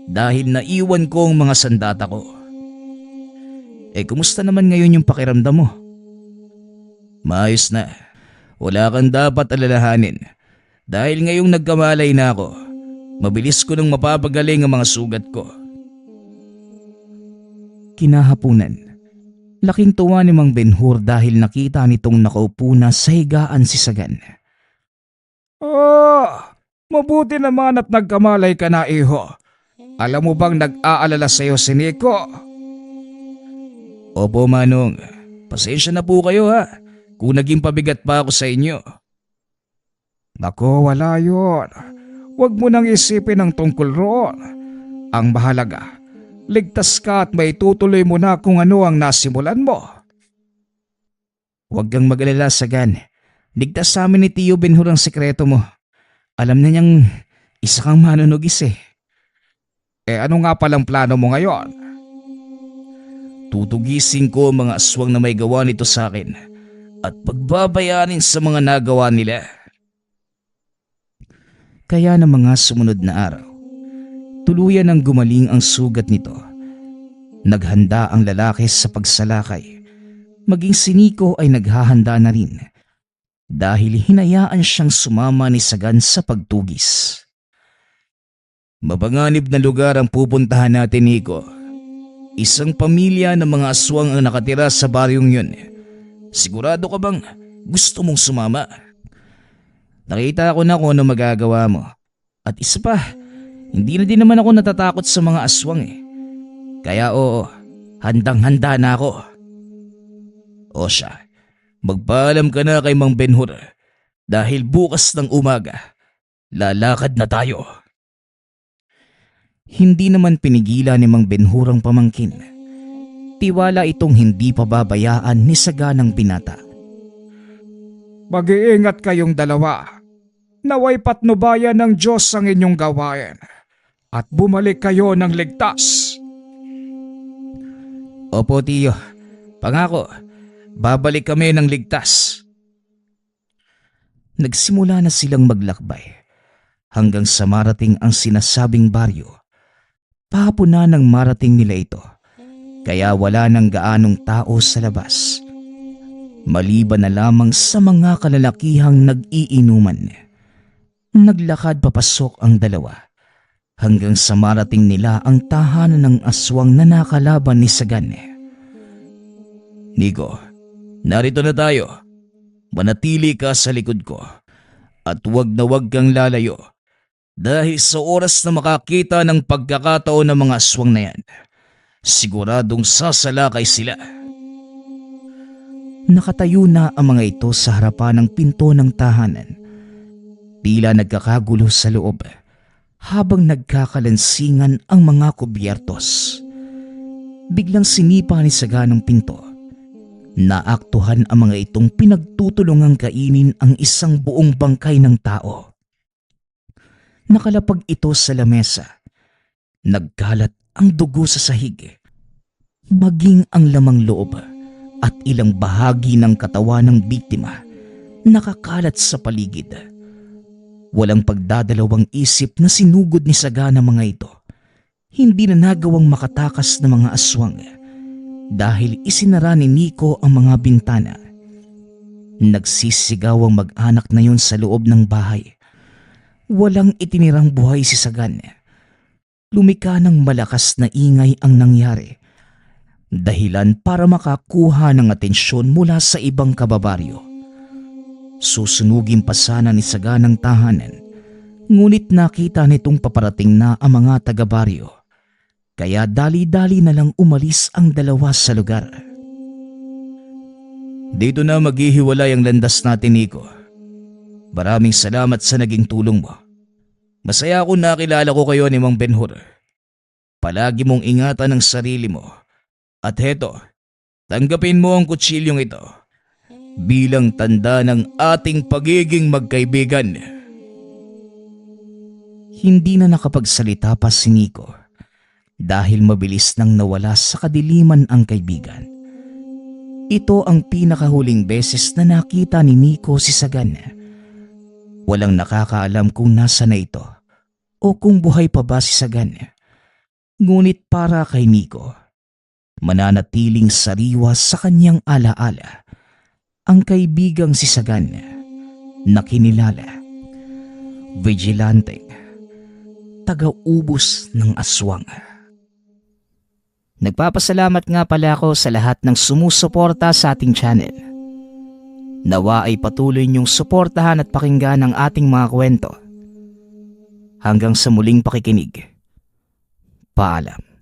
dahil naiwan ko ang mga sandata ko. Kumusta naman ngayon yung pakiramdam mo? Maayos na. wala kang dapat alalahanin. Dahil ngayong nagkamalay na ako, mabilis ko nang mapapagaling ang mga sugat ko. Kinahapunan, laking tuwa ni Mang Benhur dahil nakita nitong nakaupo na sa higaan si Sagan. Mabuti naman at nagkamalay ka na, iho. Alam mo bang nag-aalala sa'yo si Nico? Opo, Manong. Pasensya na po kayo ha, kung naging pabigat pa ako sa inyo. Nako, wala yun. Huwag mo nang isipin ang tungkol roon. Ang mahalaga, ligtas ka at maitutuloy mo na kung ano ang nasimulan mo. Huwag kang mag-alala, Sagan. Ligtas sa amin ni Tio Benhur ang sekreto mo. Alam na niyang isa kang manunugis eh. Ano nga palang plano mo ngayon? Tutugisin ko ang mga aswang na may gawa nito sa akin at pagbabayanin sa mga nagawa nila. Kaya ng mga sumunod na araw, tuluyan ang gumaling ang sugat nito. Naghanda ang lalaki sa pagsalakay. Maging si Nico ay naghahanda na rin dahil hinayaan siyang sumama ni Sagan sa pagtugis. Mapanganib na lugar ang pupuntahan natin, Nico. Isang pamilya ng mga aswang ang nakatira sa baryong yun. Sigurado ka bang gusto mong sumama? Nakita ko na kung ano magagawa mo. At isa pa, hindi na din naman ako natatakot sa mga aswang eh. Kaya oo, handang-handa na ako. O siya, magpaalam ka na kay Mang Benhur dahil bukas ng umaga, lalakad na tayo. Hindi naman pinigilan ni Mang Benhur ang pamangkin. Tiwala itong hindi pababayaan ni Saganang binata. Mag-iingat kayong dalawa. Naway patnubayan ng Diyos ang inyong gawain at bumalik kayo ng ligtas. Opo, Tiyo. Pangako, babalik kami ng ligtas. Nagsimula na silang maglakbay hanggang sa marating ang sinasabing baryo. Pahapon na nang marating nila ito, kaya wala nang gaanong tao sa labas. Maliban na lamang sa mga kalalakihang nag-iinuman. Naglakad papasok ang dalawa hanggang sa marating nila ang tahanan ng aswang na nakalaban ni Sagan. Nico, narito na tayo. Manatili ka sa likod ko at huwag na huwag kang lalayo. Dahil sa oras na makakita ng pagkakataon ng mga aswang na yan, siguradong sasalakay sila. Nakatayo na ang mga ito sa harapan ng pinto ng tahanan. Tila nagkakagulo sa loob habang nagkakalansingan ang mga kubyertos. Biglang sinipa ni Sagan ang pinto. Naaktuhan ang mga itong pinagtutulungang kainin ang isang buong bangkay ng tao. Nakalapag ito sa lamesa. Nagkalat ang dugo sa sahig. Maging ang lamang loob at ilang bahagi ng katawan ng biktima nakakalat sa paligid. Walang pagdadalawang isip na sinugod ni Sagan ang mga ito. Hindi na nagawang makatakas ng mga aswang dahil isinara ni Nico ang mga bintana. Nagsisigaw ang mag-anak na yun sa loob ng bahay. Walang itinirang buhay si Sagan. Lumika ng malakas na ingay ang nangyari. Dahilan para makakuha ng atensyon mula sa ibang kababaryo. Susunugin pa sana ni Sagan ang tahanan. Ngunit nakita nitong paparating na ang mga taga-baryo. Kaya dali-dali na lang umalis ang dalawa sa lugar. Dito na maghihiwalay ang landas natin, Nico. Maraming salamat sa naging tulong mo. Masaya ako nakilala ko kayo ni Mang Benhur. Palagi mong ingatan ang sarili mo. At heto, tanggapin mo ang kutsilyong ito bilang tanda ng ating pagiging magkaibigan. Hindi na nakapagsalita pa si Nico dahil mabilis nang nawala sa kadiliman ang kaibigan. Ito ang pinakahuling beses na nakita ni Nico si Sagan. Walang nakakaalam kung nasa na ito o kung buhay pa ba si Sagan. Ngunit para kay Nico, mananatiling sariwa sa kanyang alaala ang kaibigang si Sagan na kinilala. Vigilanteng taga-ubos ng aswang. Nagpapasalamat nga pala ako sa lahat ng sumusuporta sa ating channel. Nawa ay patuloy niyong suportahan at pakinggan ang ating mga kwento. Hanggang sa muling pakikinig. Paalam.